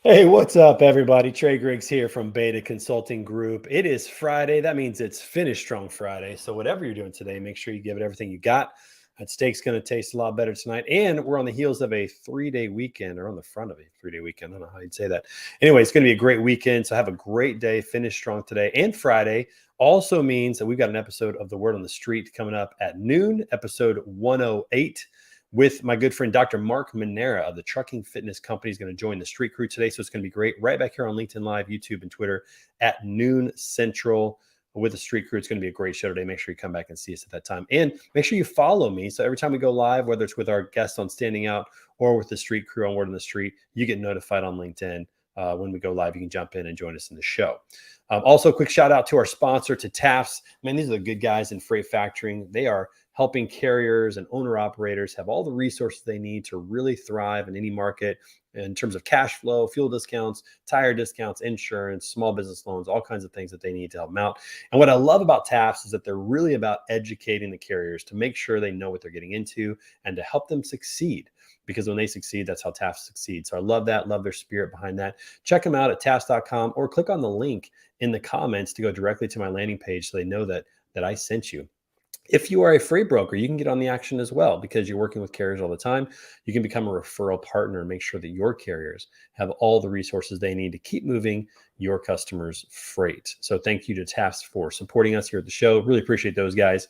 Hey, what's up, everybody? Trey Griggs here from Beta Consulting Group. It is Friday. That means it's Finish Strong Friday. So, whatever you're doing today, make sure you give it everything you got. That steak's going to taste a lot better tonight. And we're on the heels of a 3-day weekend, or on the front of a 3-day weekend. I don't know how you'd say that. Anyway, it's going to be a great weekend. So, have a great day. Finish strong today. And Friday also means that we've got an episode of The Word on the Street coming up at noon, episode 108. With my good friend, Dr. Mark Manera of the Trucking Fitness Company. Is going to join the street crew today. So it's going to be great. Right back here on LinkedIn Live, YouTube, and Twitter at noon Central with the street crew. It's going to be a great show today. Make sure you come back and see us at that time. And make sure you follow me. So every time we go live, whether it's with our guests on Standing Out or with the street crew on Word on the Street, you get notified on LinkedIn. When we go live, you can jump in and join us in the show. Also, quick shout out to our sponsor, to TAFS. Man, these are the good guys in freight factoring. They are helping carriers and owner operators have all the resources they need to really thrive in any market in terms of cash flow, fuel discounts, tire discounts, insurance, small business loans, all kinds of things that they need to help them out. And what I love about TAFS is that they're really about educating the carriers to make sure they know what they're getting into and to help them succeed. Because when they succeed, that's how TAFS succeeds. So I love that, love their spirit behind that. Check them out at tafs.com or click on the link in the comments to go directly to my landing page so they know that I sent you. If you are a freight broker, you can get on the action as well because you're working with carriers all the time. You can become a referral partner and make sure that your carriers have all the resources they need to keep moving your customers' freight. So thank you to TAFS for supporting us here at the show. Really appreciate those guys.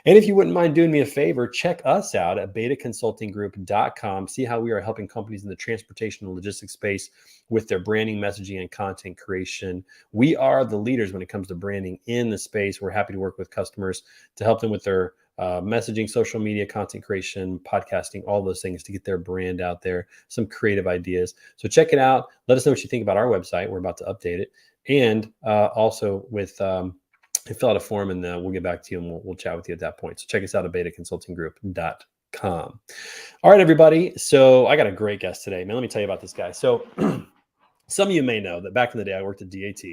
And if you wouldn't mind doing me a favor, check us out at betaconsultinggroup.com. See how we are helping companies in the transportation and logistics space with their branding, messaging, and content creation. We are the leaders when it comes to branding in the space. We're happy to work with customers to help them with their messaging, social media, content creation, podcasting, all those things to get their brand out there, some creative ideas. So check it out. Let us know what you think about our website. We're about to update it. And also with fill out a form and we'll get back to you and we'll chat with you at that point. So check us out at betaconsultinggroup.com. All right, everybody. So I got a great guest today, man. Let me tell you about this guy. So some of you may know that back in the day, I worked at DAT.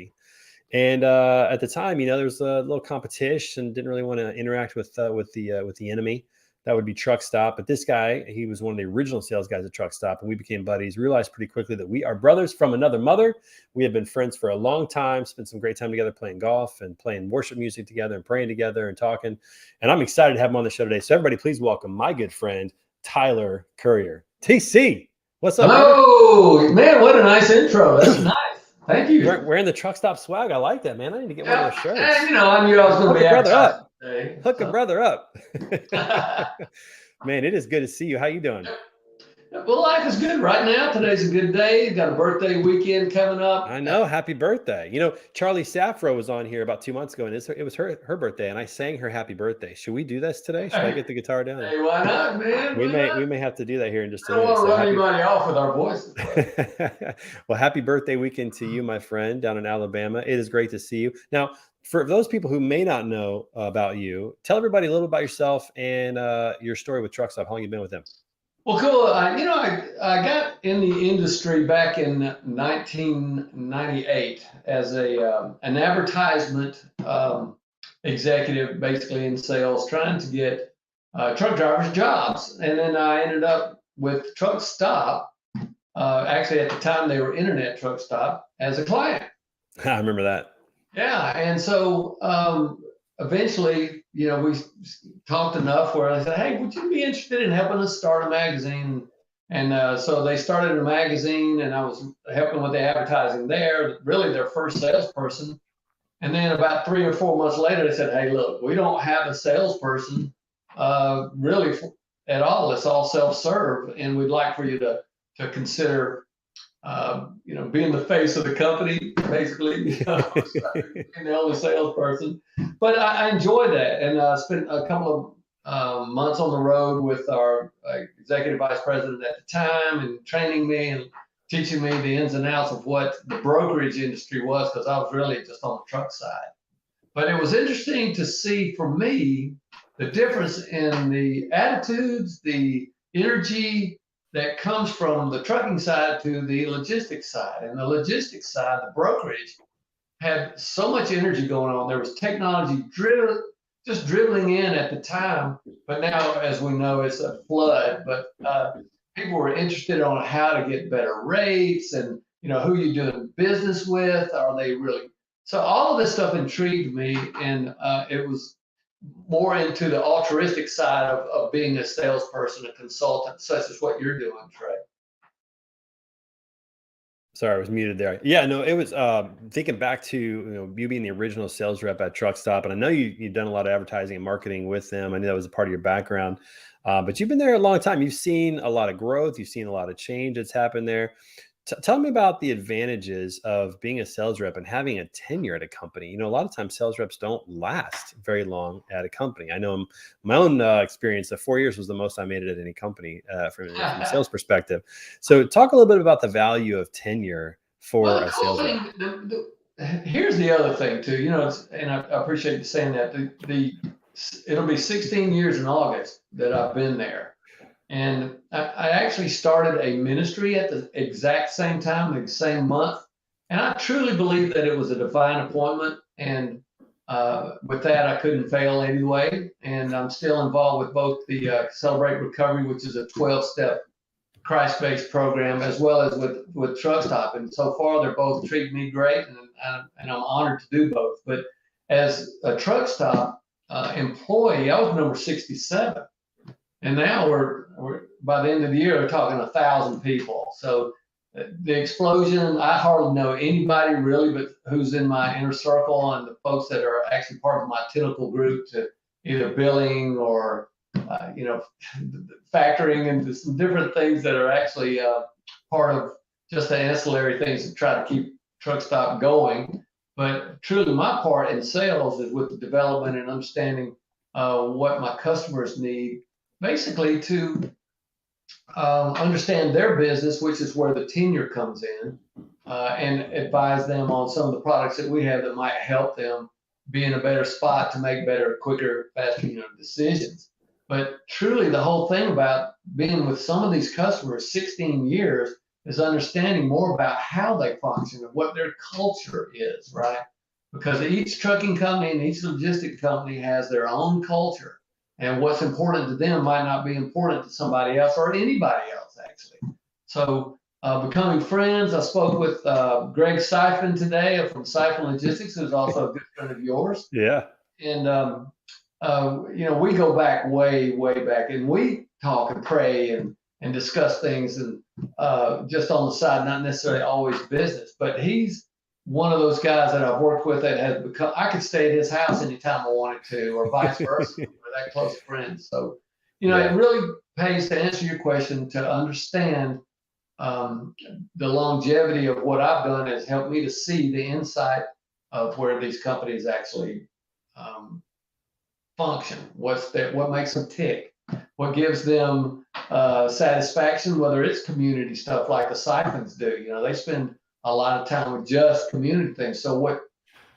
And at the time, there was a little competition. Didn't really want to interact with the enemy. That would be Truck Stop. But this guy, he was one of the original sales guys at Truck Stop, and we became buddies. Realized pretty quickly that we are brothers from another mother. We have been friends for a long time. Spent some great time together playing golf and playing worship music together and praying together and talking. And I'm excited to have him on the show today. So everybody, please welcome my good friend Tyler Currier. TC, what's up? Hello, man. What a nice intro. That's nice. Thank you. Wearing the Truck Stop swag. I like that, man. I need to get one of those shirts. And, I knew I was going to be advertising today. Hook a brother up. Man, it is good to see you. How you doing? Well, life is good right now. Today's a good day. Got a birthday weekend coming up. I know. Happy birthday. Charlie Safro was on here about 2 months ago, and it was her birthday, and I sang her happy birthday. Should we do this today? Should I get the guitar down? Hey, why not, man? We may have to do that here in just a minute. I don't want to run anybody off with our voices. Well, happy birthday weekend to you, my friend, down in Alabama. It is great to see you. Now, for those people who may not know about you, tell everybody a little about yourself and your story with Truck Stop. How long you been with them? Well, cool. I got in the industry back in 1998 as an advertisement executive, basically in sales, trying to get truck drivers jobs. And then I ended up with Truck Stop. Actually, at the time, they were Internet Truck Stop as a client. I remember that. Yeah, and so eventually, we talked enough where I said, hey, would you be interested in helping us start a magazine? And so they started a magazine, and I was helping with the advertising there, really their first salesperson. And then about 3 or 4 months later, they said, hey, look, we don't have a salesperson really at all. It's all self-serve, and we'd like for you to consider being the face of the company, basically, being the only salesperson. But I enjoyed that, and I spent a couple of months on the road with our executive vice president at the time, and training me and teaching me the ins and outs of what the brokerage industry was, because I was really just on the truck side. But it was interesting to see, for me, the difference in the attitudes, the energy that comes from the trucking side to the logistics side. And the logistics side, the brokerage, had so much energy going on. There was technology just dribbling in at the time, but now, as we know, it's a flood. But people were interested on how to get better rates and who you doing business with? Are they really? So all of this stuff intrigued me, and it was more into the altruistic side of being a salesperson, a consultant, such as what you're doing, Trey. Sorry, I was muted there. Yeah, no, it was thinking back to you being the original sales rep at Truck Stop, and I know you've done a lot of advertising and marketing with them. I knew that was a part of your background, but you've been there a long time. You've seen a lot of growth. You've seen a lot of change that's happened there. Tell me about the advantages of being a sales rep and having a tenure at a company. A lot of times sales reps don't last very long at a company. I know my own experience, the 4 years was the most I made it at any company from a sales perspective. So talk a little bit about the value of tenure Well, for the a cool sales rep. thing, here's the other thing too. And I appreciate you saying that. It'll be 16 years in August that I've been there, and I actually started a ministry at the exact same time, the same month, and I truly believe that it was a divine appointment. And with that, I couldn't fail anyway. And I'm still involved with both the Celebrate Recovery, which is a 12-step Christ-based program, as well as with Truck Stop. And so far, they're both treating me great, and I'm honored to do both. But as a Truck Stop employee, I was number 67, and now we're by the end of the year, we're talking 1,000 people. So the explosion, I hardly know anybody really, but who's in my inner circle and the folks that are actually part of my technical group to either billing or factoring into some different things that are actually part of just the ancillary things to try to keep Truck Stop going. But truly, my part in sales is with the development and understanding what my customers need, basically to understand their business, which is where the tenure comes in, and advise them on some of the products that we have that might help them be in a better spot to make better, quicker, faster, decisions. But truly, the whole thing about being with some of these customers 16 years is understanding more about how they function and what their culture is, right? Because each trucking company and each logistic company has their own culture. And what's important to them might not be important to somebody else or anybody else, actually. So, becoming friends, I spoke with Greg Siphon today from Siphon Logistics, who's also a good friend of yours. Yeah. And we go back way back, and we talk and pray and discuss things, and just on the side, not necessarily always business. But he's one of those guys that I've worked with that has become. I could stay at his house anytime I wanted to, or vice versa. We're that close friends. So, Yeah. it really pays to answer your question to understand the longevity of what I've done has helped me to see the insight of where these companies actually function. What makes them tick? What gives them satisfaction? Whether it's community stuff like the Siphons do. They spend a lot of time with just community things. So what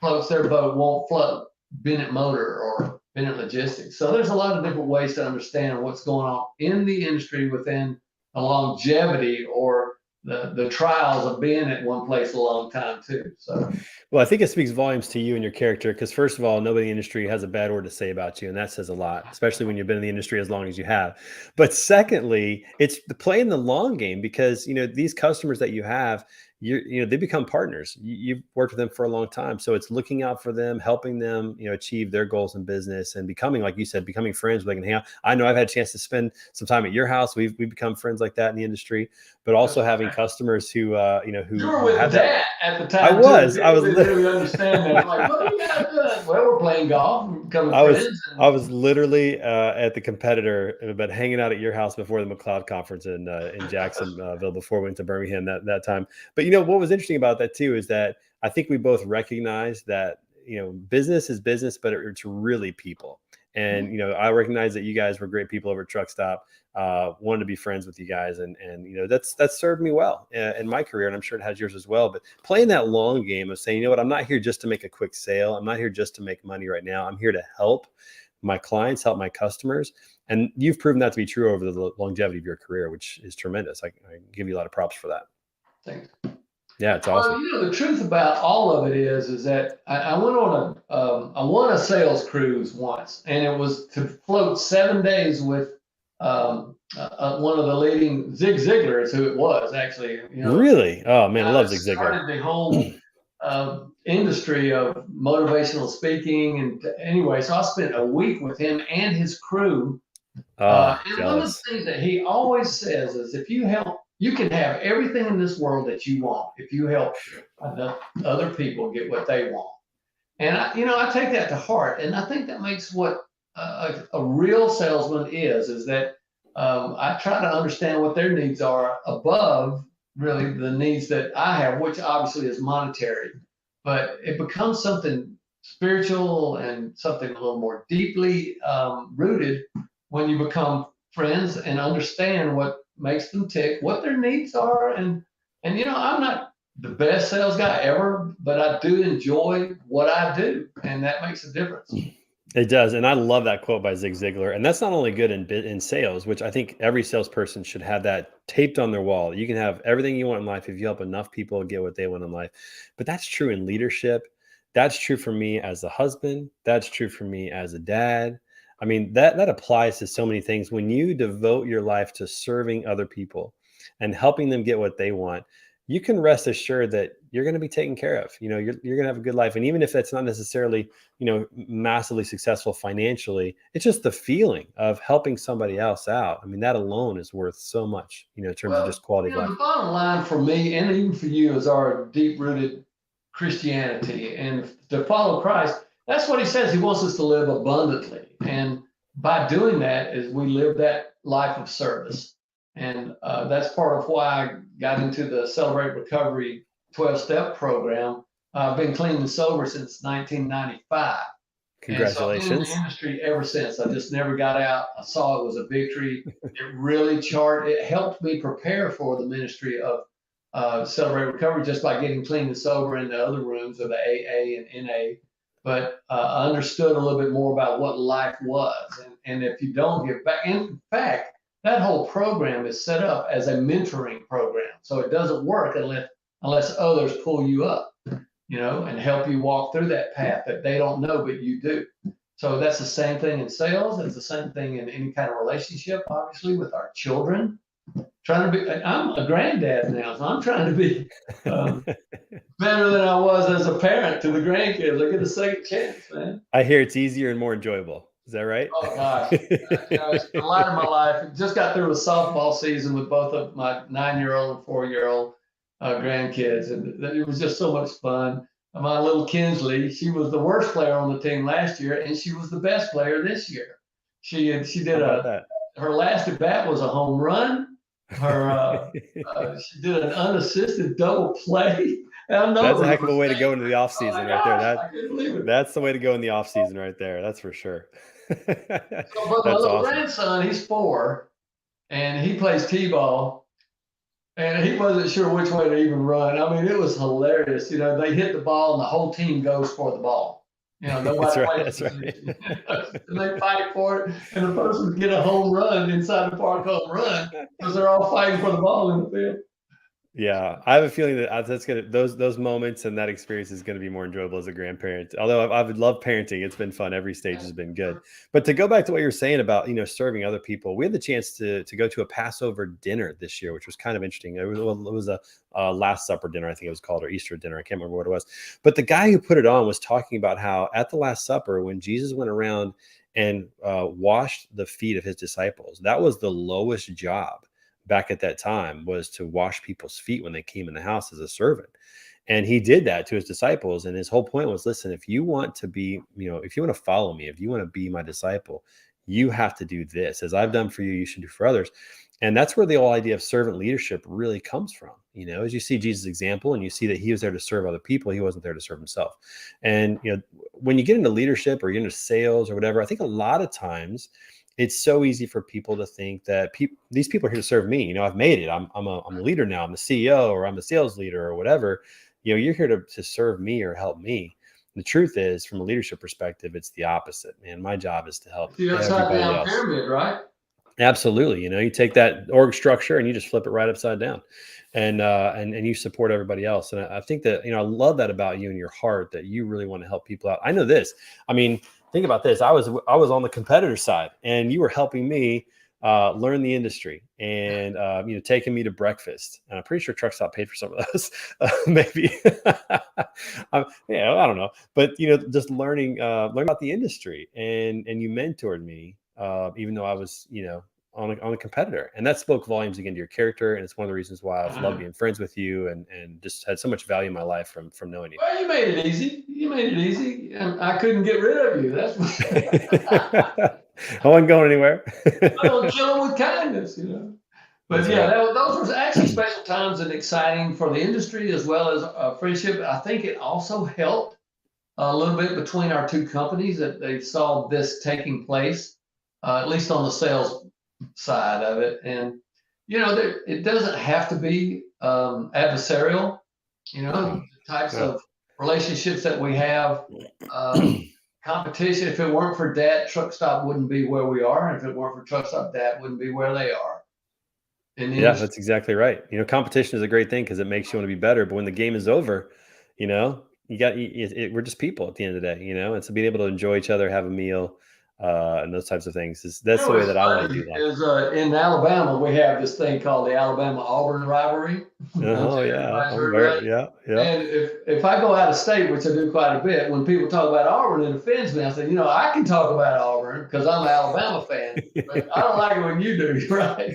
floats their boat won't float Bennett Motor or Bennett Logistics. So there's a lot of different ways to understand what's going on in the industry within the longevity or the trials of being at one place a long time too. So, Well, I think it speaks volumes to you and your character because, first of all, nobody in the industry has a bad word to say about you, and that says a lot, especially when you've been in the industry as long as you have. But secondly, it's the playing the long game because these customers that you have, they become partners. You've worked with them for a long time, so it's looking out for them, helping them, achieve their goals in business, and becoming, like you said, becoming friends where they can hang out. I know I've had a chance to spend some time at your house. We've become friends like that in the industry, but also having customers who you were who with have Dad that. at the I time too. was. I People was. didn't really understand that. Like, what are you guys doing? Well, we're playing golf, we're becoming I was friends, I and was literally at the competitor, but hanging out at your house before the McLeod conference in Jacksonville before we went to Birmingham that time. But what was interesting about that too is that I think we both recognize that business is business, but it's really people. And I recognize that you guys were great people over at Truck Stop. Wanted to be friends with you guys, and that's served me well in my career, and I'm sure it has yours as well. But playing that long game of saying, what, I'm not here just to make a quick sale. I'm not here just to make money right now. I'm here to help my clients, help my customers, and you've proven that to be true over the longevity of your career, which is tremendous. I give you a lot of props for that. thanks. Yeah, it's Well, awesome. the truth about all of it is that I went on I won a sales cruise once, and it was to float 7 days with one of the leading, Zig Ziglar is who it was actually. Really? Oh man, I Guy love that Zig Ziglar. started the whole industry of motivational speaking. And anyway, so I spent a week with him and his crew. Oh, And one of the jealous. things that he always says is, if you help, you can have everything in this world that you want if you help other people get what they want. And I take that to heart, and I think that makes what a real salesman is that I try to understand what their needs are above really the needs that I have, which obviously is monetary, but it becomes something spiritual and something a little more deeply rooted when you become friends and understand what makes them tick, what their needs are, and I'm not the best sales guy ever, but I do enjoy what I do, and that makes a difference. It does, and I love that quote by Zig Ziglar. And that's not only good in sales, which I think every salesperson should have that taped on their wall. You can have everything you want in life if you help enough people get what they want in life. But that's true in leadership. That's true for me as a husband. That's true for me as a dad. I mean, that applies to so many things. When you devote your life to serving other people and helping them get what they want, you can rest assured that you're going to be taken care of. You're going to have a good life. And even if that's not necessarily massively successful financially, it's just the feeling of helping somebody else out. I mean, that alone is worth so much, in terms of just quality of life. The bottom line for me and even for you is our deep-rooted Christianity, and to follow Christ. That's what he says. He wants us to live abundantly, and by doing that is we live that life of service. And that's part of why I got into the Celebrate Recovery 12-step program. I've been clean and sober since 1995. And so I've been in the Congratulations. industry ever since. I just never got out. I saw it was a victory. It helped me prepare for the ministry of Celebrate Recovery just by getting clean and sober in the other rooms of the AA and NA. But I understood a little bit more about what life was. And if you don't give back, in fact, that whole program is set up as a mentoring program. So it doesn't work unless others pull you up, and help you walk through that path that they don't know, but you do. So that's the same thing in sales. It's the same thing in any kind of relationship, obviously, with our children. I'm a granddad now, so I'm trying to be better than I was as a parent to the grandkids. I get a second chance, man. I hear it's easier and more enjoyable. Is that right? Oh gosh, it's the light of my life. Just got through a softball season with both of my 9-year-old and 4-year-old grandkids, and it was just so much fun. My little Kinsley, she was the worst player on the team last year, and she was the best player this year. She did her last at bat was a home run. She did an unassisted double play. That's a heck of a way to go into the off season right there. I couldn't believe it. That's the way to go in the off season right there. That's for sure. But my That's little awesome. grandson, he's 4, and he plays t-ball, and he wasn't sure which way to even run. I mean, it was hilarious. They hit the ball, and the whole team goes for the ball. Nobody plays. That's right. And they fight for it, and the person get a home run inside the park home run because they're all fighting for the ball in the field. Yeah, I have a feeling that those moments and that experience is going to be more enjoyable as a grandparent. Although I've loved parenting, it's been fun. Every stage has been good. But to go back to what you were saying about serving other people, we had the chance to go to a Passover dinner this year, which was kind of interesting. It was a Last Supper dinner, I think it was called, or Easter dinner. I can't remember what it was. But the guy who put it on was talking about how at the Last Supper, when Jesus went around and washed the feet of his disciples, that was the lowest job back at that time, was to wash people's feet when they came in the house as a servant. And he did that to his disciples. And his whole point was, listen, if you want to be, if you want to follow me, if you want to be my disciple, you have to do this. As I've done for you, you should do for others. And that's where the whole idea of servant leadership really comes from. As you see Jesus' example and you see that he was there to serve other people, he wasn't there to serve himself. And, when you get into leadership or you get into sales or whatever, I think a lot of times it's so easy for people to think that these people are here to serve me. I've made it. I'm a leader now. I'm the CEO, or I'm a sales leader, or whatever. You're here to serve me or help me. And the truth is, from a leadership perspective, it's the opposite, man. My job is to help everybody else. Pyramid, right? Absolutely. You take that org structure and you just flip it right upside down, and you support everybody else. And I think that, I love that about you and your heart, that you really want to help people out. I know this. I mean, think about this. I was on the competitor side, and you were helping me learn the industry, and taking me to breakfast. And I'm pretty sure Truck Stop paid for some of those, maybe. Yeah, I don't know, but just learn about the industry, and you mentored me, even though I was on a competitor, and that spoke volumes again to your character, and it's one of the reasons why I've loved being friends with you, and just had so much value in my life from knowing you. Well, you made it easy. You made it easy, and I couldn't get rid of you. That's I wasn't going anywhere. I don't kill them with kindness. But That's yeah, right. those were actually special times and exciting for the industry as well as friendship. I think it also helped a little bit between our two companies that they saw this taking place, at least on the sales side of it. And it doesn't have to be adversarial. No, The types no. of relationships that we have. Competition. If it weren't for that, Truck Stop wouldn't be where we are, and if it weren't for Truck Stop, that wouldn't be where they are in the Yeah, industry. that's exactly right. Competition is a great thing because it makes you want to be better. But when the game is over, we're just people at the end of the day. And so being able to enjoy each other, have a meal, and those types of things that's the way What's that I want to funny do life. is in Alabama we have this thing called the Alabama Auburn rivalry. I'm Oh sure yeah, everybody's I'm heard of aware. that. Yeah, yeah. And if I go out of state, which I do quite a bit, when people talk about Auburn, it offends me. I say, I can talk about Auburn because I'm an Alabama fan, but I don't like it when you do, right?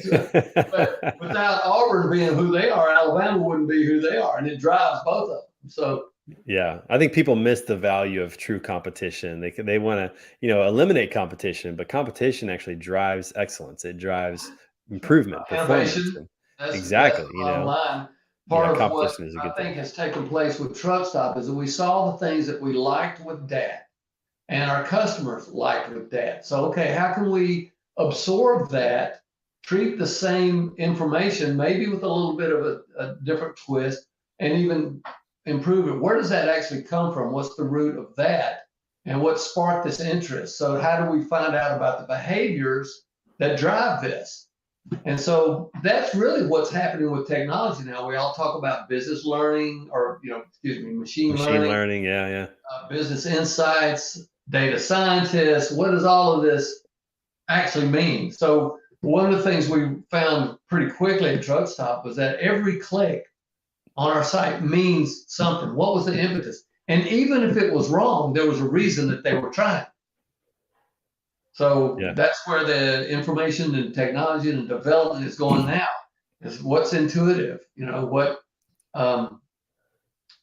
But without Auburn being who they are, Alabama wouldn't be who they are, and it drives both of them. So Yeah, I think people miss the value of true competition. They want to, eliminate competition, but competition actually drives excellence. It drives improvement, performance, innovation, and that's exactly, the bottom line. yeah, Part of what competition is a I good thing. think has taken place with Truck Stop is that we saw the things that we liked with that and our customers liked with that. So, okay, how can we absorb that, treat the same information, maybe with a little bit of a different twist, and even improve it? Where does that actually come from? What's the root of that? And what sparked this interest? So, how do we find out about the behaviors that drive this? And so that's really what's happening with technology now. We all talk about business learning or, machine Machine learning, learning, yeah, yeah. business insights, data scientists. What does all of this actually mean? So one of the things we found pretty quickly at Truck Stop was that every click on our site means something. What was the impetus? And even if it was wrong, there was a reason that they were trying. So Yeah. that's where the information and technology and development is going now. Is what's intuitive. Um,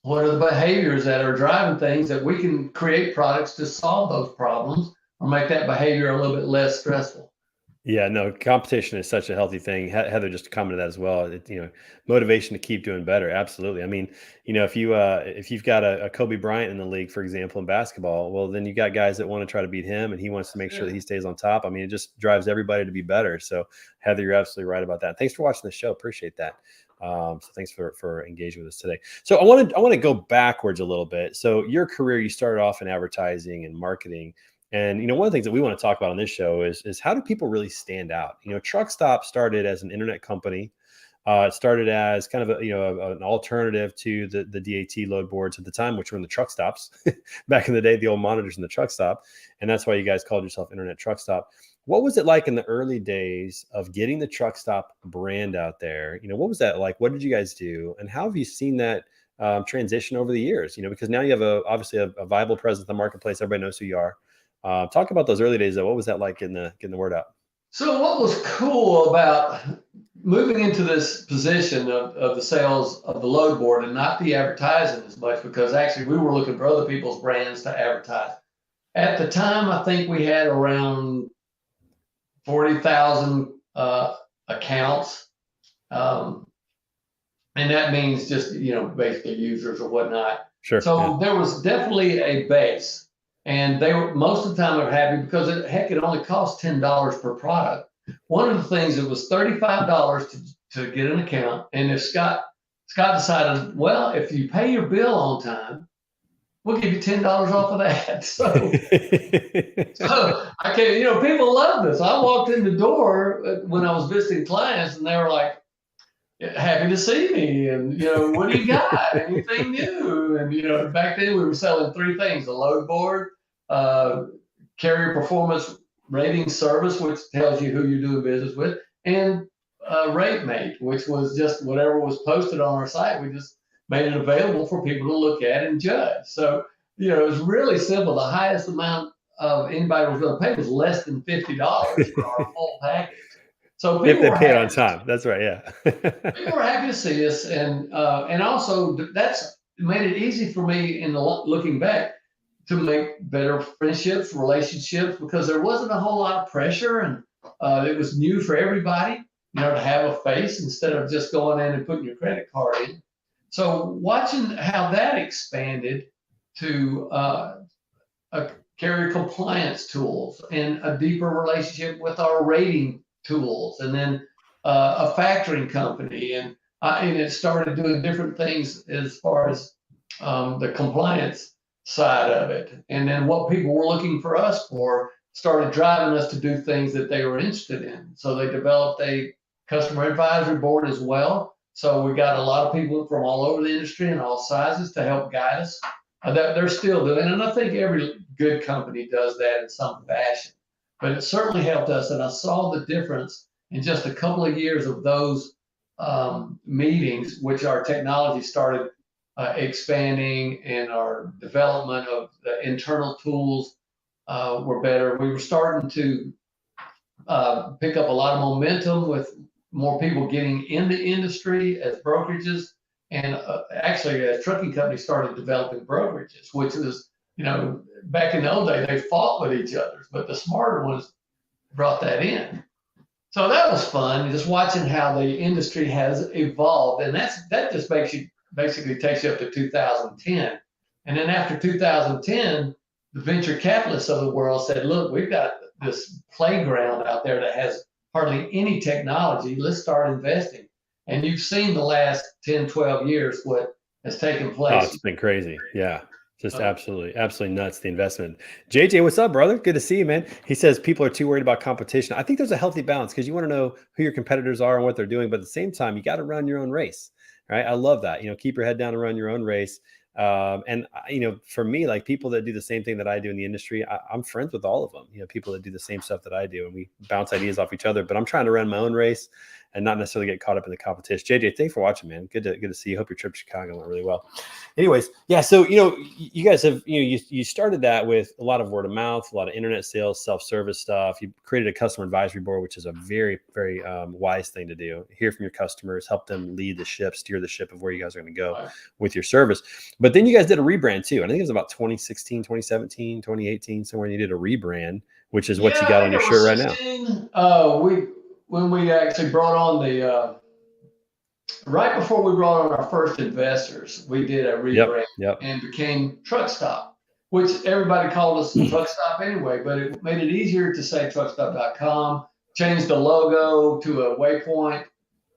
what are the behaviors that are driving things that we can create products to solve those problems or make that behavior a little bit less stressful. Yeah, no, competition is such a healthy thing. Heather just commented that as well. Motivation to keep doing better. Absolutely. I mean, if you've got a Kobe Bryant in the league, for example, in basketball, well, then you got guys that want to try to beat him, and he wants to make sure that he stays on top. I mean, it just drives everybody to be better. So, Heather, you're absolutely right about that. Thanks for watching the show. Appreciate that. So thanks for engaging with us today. So I want to go backwards a little bit. So your career, you started off in advertising and marketing. And one of the things that we want to talk about on this show is how do people really stand out? Truck Stop started as an internet company. It started as kind of an alternative to the DAT load boards at the time, which were in the truck stops back in the day, the old monitors in the truck stop, and that's why you guys called yourself Internet Truck Stop. What was it like in the early days of getting the Truck Stop brand out there? What was that like? What did you guys do, and how have you seen that transition over the years? Because now you have obviously a viable presence in the marketplace. Everybody knows who you are. Talk about those early days, though. What was that like in getting the word out? So what was cool about moving into this position of the sales of the load board and not the advertising as much, because actually we were looking for other people's brands to advertise. At the time, I think we had around 40,000 accounts. And that means just, basically users or whatnot. Sure. So Yeah. there was definitely a base. And they were most of the time they're happy because it only costs $10 per product. One of the things, it was $35 to get an account. And if Scott decided, well, if you pay your bill on time, we'll give you $10 off of that. So I can't, people love this. I walked in the door when I was visiting clients and they were like, happy to see me. And, what do you got? Anything new? And, back then we were selling three things: the load board, carrier performance rating service, which tells you who you're doing business with, and Rate Mate, which was just whatever was posted on our site. We just made it available for people to look at and judge. So, it was really simple. The highest amount of anybody was going to pay was less than $50 for our full package. So If people they were pay it happy. on time. That's right. Yeah. People were happy to see us, and also that's made it easy for me in the looking back to make better friendships, relationships, because there wasn't a whole lot of pressure, and it was new for everybody, to have a face instead of just going in and putting your credit card in. So watching how that expanded to carrier compliance tools and a deeper relationship with our rating tools, and then a factoring company, and it started doing different things as far as the compliance side of it, and then what people were looking for us for started driving us to do things that they were interested in. So they developed a customer advisory board as well. So we got a lot of people from all over the industry and all sizes to help guide us. That they're still doing, and I think every good company does that in some fashion. But it certainly helped us, and I saw the difference in just a couple of years of those meetings, which our technology started expanding, and our development of the internal tools were better. We were starting to pick up a lot of momentum with more people getting in the industry as brokerages. And actually, as trucking companies started developing brokerages, which was, back in the old day, they fought with each other, but the smarter ones brought that in. So that was fun, just watching how the industry has evolved. And that just basically takes you up to 2010. And then after 2010, the venture capitalists of the world said, look, we've got this playground out there that has hardly any technology. Let's start investing. And you've seen the last 10, 12 years what has taken place. Oh, it's been crazy. Yeah. Just absolutely nuts, the investment. JJ, what's up, brother? Good to see you, man. He says people are too worried about competition. I think there's a healthy balance because you want to know who your competitors are and what they're doing. But at the same time, you got to run your own race, right? I love that. Keep your head down and run your own race. And for me, like people that do the same thing that I do in the industry, I'm friends with all of them. People that do the same stuff that I do, and we bounce ideas off each other. But I'm trying to run my own race and not necessarily get caught up in the competition. JJ, thanks for watching, man. Good to see you. Hope your trip to Chicago went really well. Anyways, yeah. So you guys have you started that with a lot of word of mouth, a lot of internet sales, self-service stuff. You created a customer advisory board, which is a very very wise thing to do. Hear from your customers, help them lead the ship, steer the ship of where you guys are going to go with your service. But then you guys did a rebrand too. I think it was about 2016, 2017, 2018, somewhere you did a rebrand, which is what you got on your shirt right now. When we actually brought on right before we brought on our first investors, we did a rebrand and became Truck Stop, which everybody called us Truck Stop anyway, but it made it easier to say truckstop.com, changed the logo to a waypoint.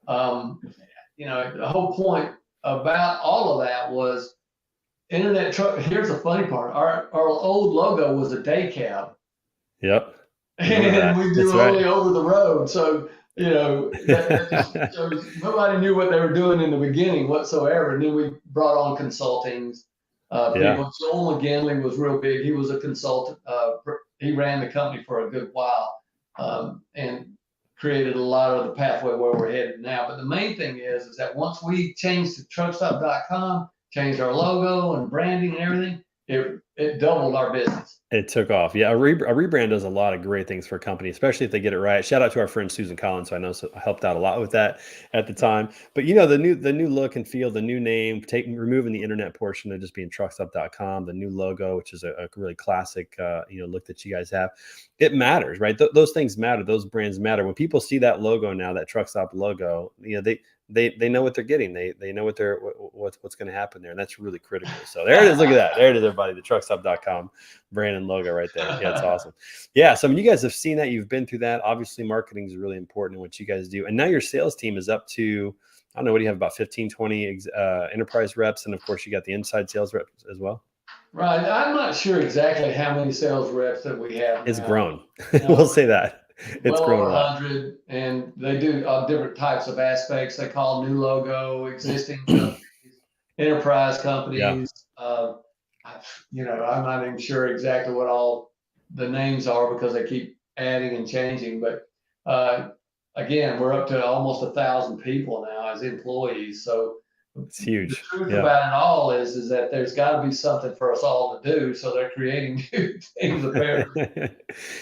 The whole point about all of that was internet truck. Here's the funny part. Our old logo was a day cab. Yep. And we do only over the road. So, that just shows nobody knew what they were doing in the beginning whatsoever. And then we brought on consulting people. Joel McGinley was real big. He was a consultant. He ran the company for a good while and created a lot of the pathway where we're headed now. But the main thing is that once we changed to truckstop.com, changed our logo and branding and everything, it doubled our business. It took off. Yeah, a rebrand does a lot of great things for a company, especially if they get it right. Shout out to our friend Susan Collins, who I know helped out a lot with that at the time. But the new look and feel, the new name, removing the internet portion of just being truckstop.com, the new logo, which is a really classic look that you guys have. It matters, right? Those things matter. Those brands matter. When people see that logo now, that Truckstop logo, they know what they're getting. They know what's going to happen there, and that's really critical. So there it is. Look at that. There it is, everybody. The truckstop.com brand and logo right there. Yeah, it's awesome. Yeah. So you guys have seen that. You've been through that. Obviously, marketing is really important in what you guys do. And now your sales team is up to, I don't know, what do you have, about 15, 20 enterprise reps? And of course, you got the inside sales reps as well. Right. I'm not sure exactly how many sales reps that we have. It's grown. We'll say that. It's grown over 100, and they do different types of aspects. They call new logo, existing companies, enterprise companies. I'm not even sure exactly what all the names are because they keep adding and changing. But again, we're up to almost 1,000 people now as employees. So It's the huge. truth Yeah. about it all is that there's got to be something for us all to do. So they're creating new things apparently.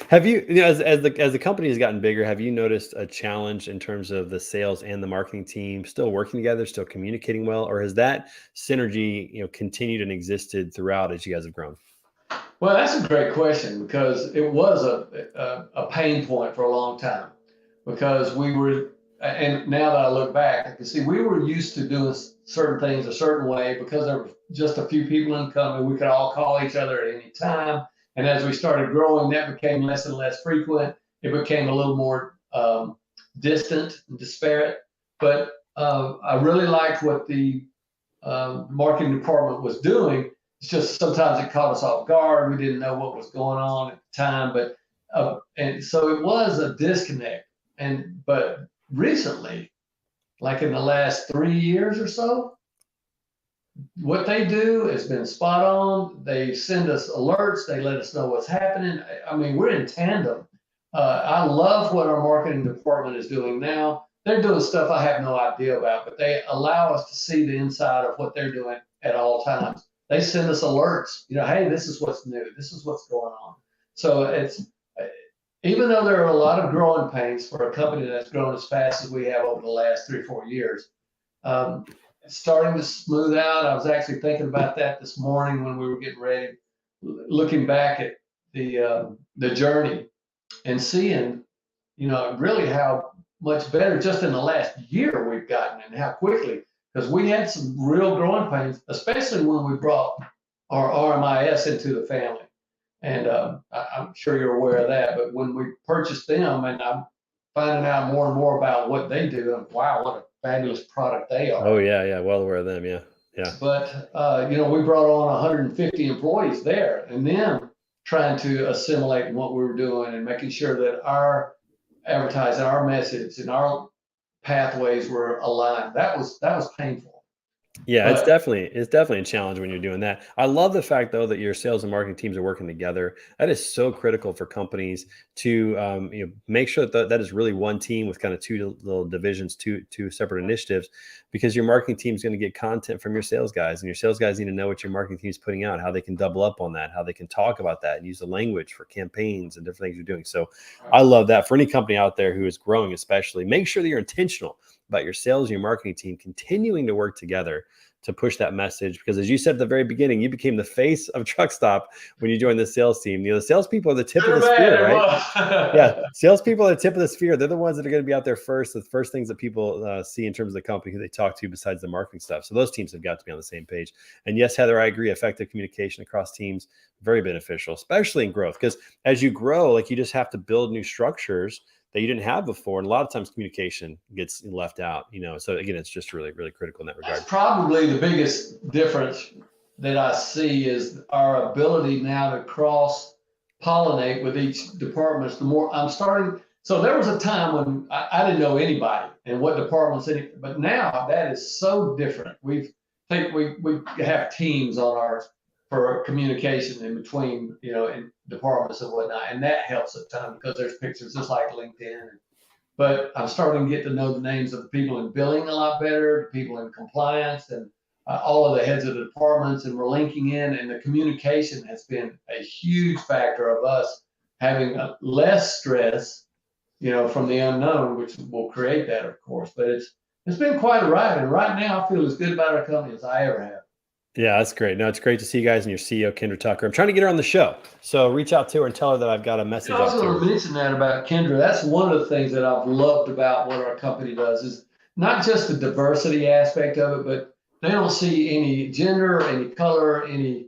Have you, you know, as the company has gotten bigger, have you noticed a challenge in terms of the sales and the marketing team still working together, still communicating well, or has that synergy, continued and existed throughout as you guys have grown? Well, that's a great question because it was a pain point for a long time because we were, and now that I look back, I can see we were used to doing certain things a certain way because there were just a few people in the company. We could all call each other at any time. And as we started growing, that became less and less frequent. It became a little more distant and disparate. But I really liked what the marketing department was doing. It's just sometimes it caught us off guard. We didn't know what was going on at the time, but and so it was a disconnect. But recently, like in the last 3 years or so, what they do has been spot on. They send us alerts. They let us know what's happening. I mean, we're in tandem. I love what our marketing department is doing now. They're doing stuff I have no idea about, but they allow us to see the inside of what they're doing at all times. They send us alerts. Hey, this is what's new. This is what's going on. So it's even though there are a lot of growing pains for a company that's grown as fast as we have over the last 3 or 4 years, um, it's starting to smooth out. I was actually thinking about that this morning when we were getting ready, looking back at the journey and seeing, really how much better just in the last year we've gotten and how quickly, because we had some real growing pains, especially when we brought our RMIS into the family. And I'm sure you're aware of that. But when we purchased them, and I'm finding out more and more about what they do, and wow, what a fabulous product they Oh are. yeah, yeah, well aware of them. Yeah, yeah. But we brought on 150 employees there, and then trying to assimilate what we were doing and making sure that our advertising, our message, and our pathways were aligned. That was painful. Yeah, it's But definitely it's definitely a challenge when you're doing that. I love the fact though that your sales and marketing teams are working together. That is so critical for companies to make sure that that is really one team with kind of two little divisions, two separate initiatives, because your marketing team is going to get content from your sales guys, and your sales guys need to know what your marketing team is putting out, how they can double up on that, how they can talk about that, and use the language for campaigns and different things you're doing. So, I love that for any company out there who is growing, especially make sure that you're intentional about your sales and your marketing team continuing to work together to push that message. Because as you said at the very beginning, you became the face of Truck Stop when you joined the sales team. The salespeople are the tip good of or the bad, spear, it right? Yeah, was. salespeople are the tip of the spear. They're the ones that are going to be out there first. The first things that people see in terms of the company who they talk to, besides the marketing stuff. So those teams have got to be on the same page. And yes, Heather, I agree. Effective communication across teams, very beneficial, especially in growth. Because as you grow, like you just have to build new structures that you didn't have before, and a lot of times communication gets left out. So again, it's just really, really critical in that That's regard. probably the biggest difference that I see is our ability now to cross pollinate with each department. The more I'm starting, so there was a time when I didn't know anybody and what departments any, but now that is so different. We have teams on our for communication in between, in departments and whatnot, and that helps a ton because there's pictures just like LinkedIn. But I'm starting to get to know the names of the people in billing a lot better, the people in compliance, and all of the heads of the departments, and we're linking in. And the communication has been a huge factor of us having less stress, from the unknown, which will create that, of course. But it's been quite a ride, and right now I feel as good about our company as I ever have. Yeah, that's great. No, it's great to see you guys and your CEO, Kendra Tucker. I'm trying to get her on the show. So reach out to her and tell her that I've got a message I was out to going her. to mention that about Kendra. That's one of the things that I've loved about what our company does is not just the diversity aspect of it, but they don't see any gender, any color, any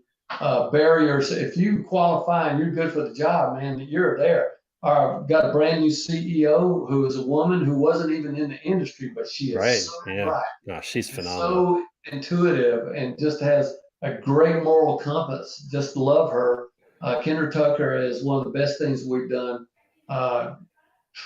barriers. If you qualify and you're good for the job, man, you're there. I've got a brand new CEO who is a woman who wasn't even in the industry, but she is Right. so Yeah. bright No, she's and phenomenal. so intuitive and just has a great moral compass. Just love her. Kendra Tucker is one of the best things we've done. Uh,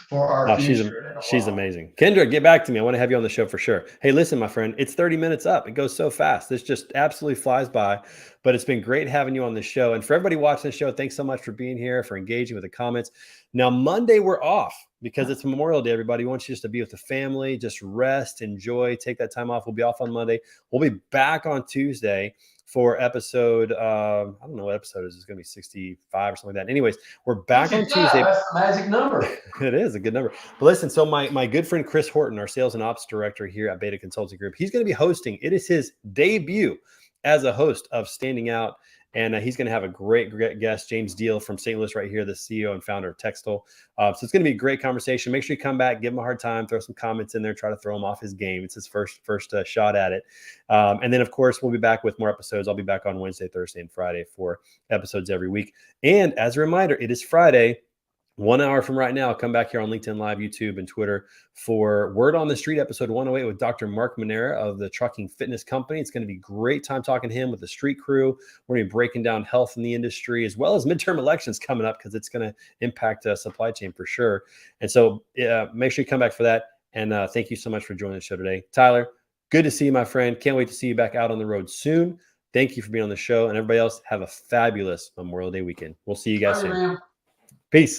for our Oh, future in a she's while. amazing. Kendra, get back to me. I want to have you on the show for sure. Hey, listen, my friend, it's 30 minutes up. It goes so fast. This just absolutely flies by. But it's been great having you on the show. And for everybody watching the show, thanks so much for being here, for engaging with the comments. Now, Monday, we're off because it's Memorial Day, everybody. We want you just to be with the family, just rest, enjoy, take that time off. We'll be off on Monday. We'll be back on Tuesday for episode, I don't know what episode it is. It's going to be 65 or something like that. Anyways, we're back on 65, Tuesday. that's the magic number. It is a good number. But listen, so my good friend Chris Horton, our sales and ops director here at Beta Consulting Group, he's going to be hosting. It is his debut as a host of Standing Out. And he's going to have a great guest, James Deal from St. Louis right here, the CEO and founder of Textile. So it's going to be a great conversation. Make sure you come back, give him a hard time, throw some comments in there, try to throw him off his game. It's his first shot at it. And then, of course, we'll be back with more episodes. I'll be back on Wednesday, Thursday, and Friday for episodes every week. And as a reminder, it is Friday. 1 hour from right now, come back here on LinkedIn Live, YouTube, and Twitter for Word on the Street, episode 108 with Dr. Mark Manera of the Trucking Fitness Company. It's going to be a great time talking to him with the street crew. We're going to be breaking down health in the industry as well as midterm elections coming up because it's going to impact supply chain for sure. And so make sure you come back for that. And thank you so much for joining the show today. Tyler, good to see you, my friend. Can't wait to see you back out on the road soon. Thank you for being on the show. And everybody else, have a fabulous Memorial Day weekend. We'll see you guys soon. Man. Peace.